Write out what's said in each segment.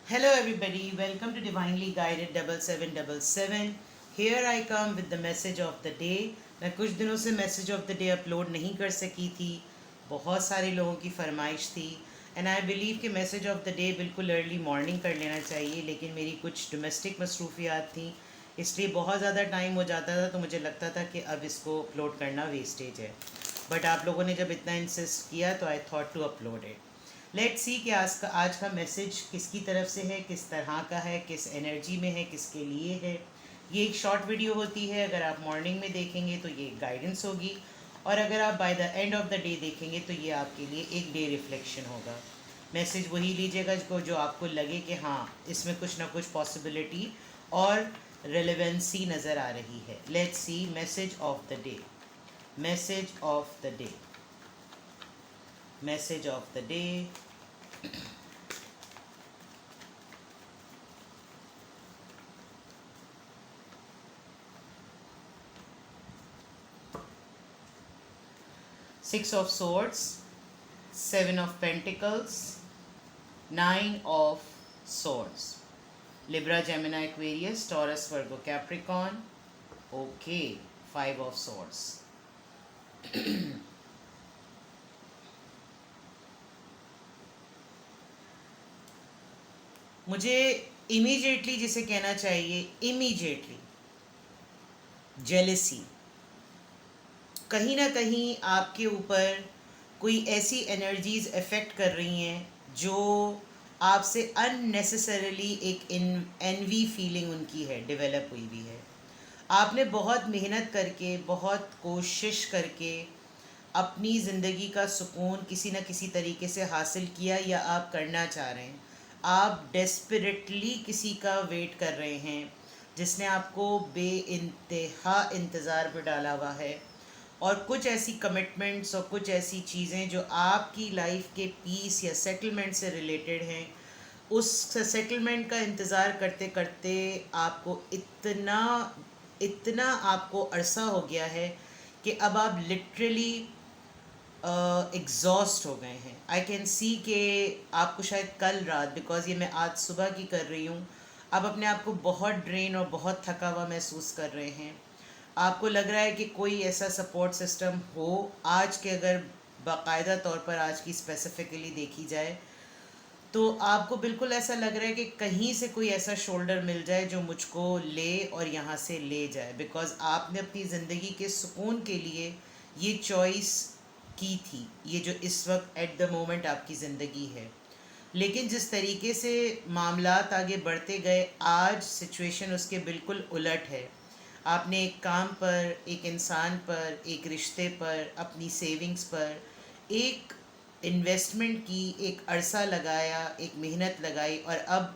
Hello, everybody. Welcome to Divinely Guided 7777. Here I come with the message of the day. मैं कुछ दिनों से message of the day upload नहीं कर सकी थी, बहुत सारे लोगों की फरमाइश थी एंड आई बिलीव कि मैसेज ऑफ द डे बिल्कुल अर्ली मॉर्निंग कर लेना चाहिए, लेकिन मेरी कुछ डोमेस्टिक मसरूफियात थी, इसलिए बहुत ज़्यादा टाइम हो जाता था, तो मुझे लगता था कि अब इसको अपलोड करना वेस्टेज है. बट आप लोगों ने जब इतना इंसिस्ट किया तो I thought to upload it. Let's see कि आज का मैसेज किसकी तरफ से है, किस तरह का है, किस एनर्जी में है, किसके लिए है. ये एक शॉर्ट वीडियो होती है. अगर आप मॉर्निंग में देखेंगे तो ये गाइडेंस होगी, और अगर आप by the end of the day देखेंगे तो ये आपके लिए एक डे रिफ्लेक्शन होगा. मैसेज वही लीजिएगा जो आपको लगे कि हाँ, इसमें कुछ ना कुछ पॉसिबिलिटी और रेलेवेंसी नज़र आ रही है. Let's see message of the day. Message of the day. Message of the day. Six of Swords, Seven of Pentacles, Nine of Swords. Libra, Gemini, Aquarius, Taurus, Virgo, Capricorn. Okay, Five of Swords. मुझे immediately जिसे कहना चाहिए, immediately jealousy. कहीं ना कहीं आपके ऊपर कोई ऐसी एनर्जीज इफ़ेक्ट कर रही हैं जो आपसे अननेसेसरीली एक एनवी फीलिंग उनकी है, डेवलप हुई हुई है. आपने बहुत मेहनत करके, बहुत कोशिश करके अपनी ज़िंदगी का सुकून किसी न किसी तरीके से हासिल किया, या आप करना चाह रहे हैं. आप डेस्परेटली किसी का वेट कर रहे हैं जिसने आपको बेइंतहा इंतज़ार पर डाला हुआ है, और कुछ ऐसी कमिटमेंट्स और कुछ ऐसी चीज़ें जो आपकी लाइफ के पीस या सेटलमेंट से रिलेटेड हैं, उस सेटलमेंट का इंतज़ार करते करते आपको इतना इतना आपको अरसा हो गया है कि अब आप लिटरली एग्जॉस्ट हो गए हैं. आई कैन सी कि आपको शायद कल रात, बिकॉज़ ये मैं आज सुबह की कर रही हूँ, आप अपने आप को बहुत ड्रेन और बहुत थका हुआ महसूस कर रहे हैं. आपको लग रहा है कि कोई ऐसा सपोर्ट सिस्टम हो आज के, अगर बाकायदा तौर पर आज की स्पेसिफिकली देखी जाए, तो आपको बिल्कुल ऐसा लग रहा है कि कहीं से कोई ऐसा शोल्डर मिल जाए जो मुझको ले और यहाँ से ले जाए, बिकॉज़ आपने अपनी ज़िंदगी के सुकून के लिए ये चॉइस की थी, ये जो इस वक्त एट द मोमेंट आपकी ज़िंदगी है. लेकिन जिस तरीके से मामलात आगे बढ़ते गए, आज सिचुएशन उसके बिल्कुल उलट है. आपने एक काम पर, एक इंसान पर, एक रिश्ते पर, अपनी सेविंग्स पर एक इन्वेस्टमेंट की, एक अरसा लगाया, एक मेहनत लगाई, और अब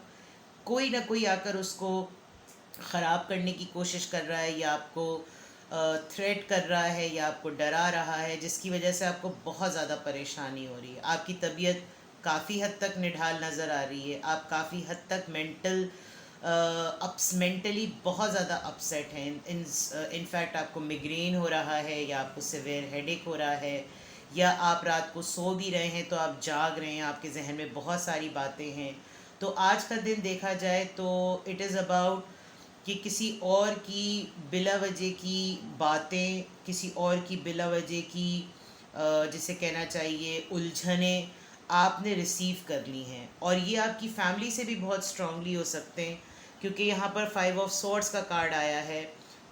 कोई ना कोई आकर उसको ख़राब करने की कोशिश कर रहा है, या आपको थ्रेट कर रहा है, या आपको डरा रहा है, जिसकी वजह से आपको बहुत ज़्यादा परेशानी हो रही है. आपकी तबीयत काफ़ी हद तक निढाल नज़र आ रही है. आप काफ़ी हद तक मेंटली बहुत ज़्यादा अपसेट हैं. इनफैक्ट आपको मिग्रेन हो रहा है, या आपको सिवियर हेडेक हो रहा है, या आप रात को सो भी रहे हैं तो आप जाग रहे हैं, आपके जहन में बहुत सारी बातें हैं. तो आज का दिन देखा जाए तो इट इज़ अबाउट कि किसी और की बिला वजह की बातें, किसी और की बिला वजह की जिसे कहना चाहिए उलझने आपने रिसीव कर ली हैं. और ये आपकी फैमिली से भी बहुत स्ट्रांगली हो सकते हैं, क्योंकि यहाँ पर फाइव ऑफ सॉर्ड्स का कार्ड आया है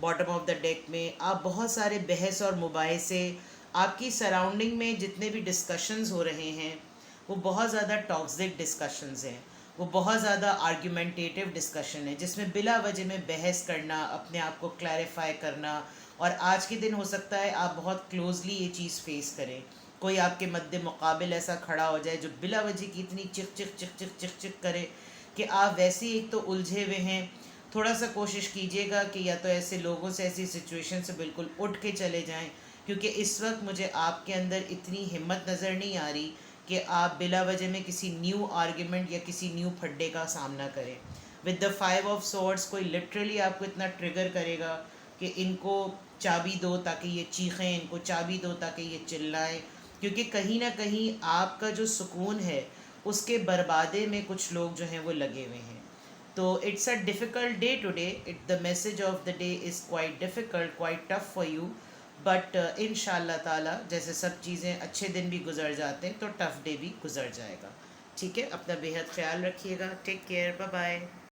बॉटम ऑफ द डेक में. आप बहुत सारे बहस और मुबाहिसे, आपकी सराउंडिंग में जितने भी डिस्कशंस हो रहे हैं वो बहुत ज़्यादा टॉक्सिक डिस्कशंस हैं, वो बहुत ज़्यादा आर्ग्यूमेंटेटिव डिस्कशन है, जिसमें बिला वजह में बहस करना, अपने आप को क्लैरिफाई करना. और आज के दिन हो सकता है आप बहुत क्लोजली ये चीज़ फेस करें. कोई आपके मद्दे मुकाबिल ऐसा खड़ा हो जाए जो बिला वजह की इतनी चिक चिक चिक चिक चिक चिक करे कि आप वैसे ही एक तो उलझे हुए हैं. थोड़ा सा कोशिश कीजिएगा कि या तो ऐसे लोगों से, ऐसी सिचुएशन से बिल्कुल उठ के चले जाएं, क्योंकि इस वक्त मुझे आपके अंदर इतनी हिम्मत नज़र नहीं आ रही कि आप बिला वजह में किसी न्यू आर्ग्यूमेंट या किसी न्यू फड्डे का सामना करें. With the five of swords कोई लिटरली आपको इतना ट्रिगर करेगा कि इनको चाबी दो ताकि ये चीखें, इनको चाबी दो ताकि ये चिल्लाएं, क्योंकि कहीं ना कहीं आपका जो सुकून है اس کے بربادے میں کچھ لوگ جو ہیں وہ لگے ہوئے ہیں. تو it's a difficult day today. The message of the day is quite difficult, quite tough for you, but ان شاء اللہ تعالیٰ جیسے سب چیزیں اچھے دن بھی گزر جاتے ہیں تو ٹف ڈے بھی گزر جائے گا. ٹھیک ہے, اپنا بے حد خیال رکھیے گا. Take care, bye bye.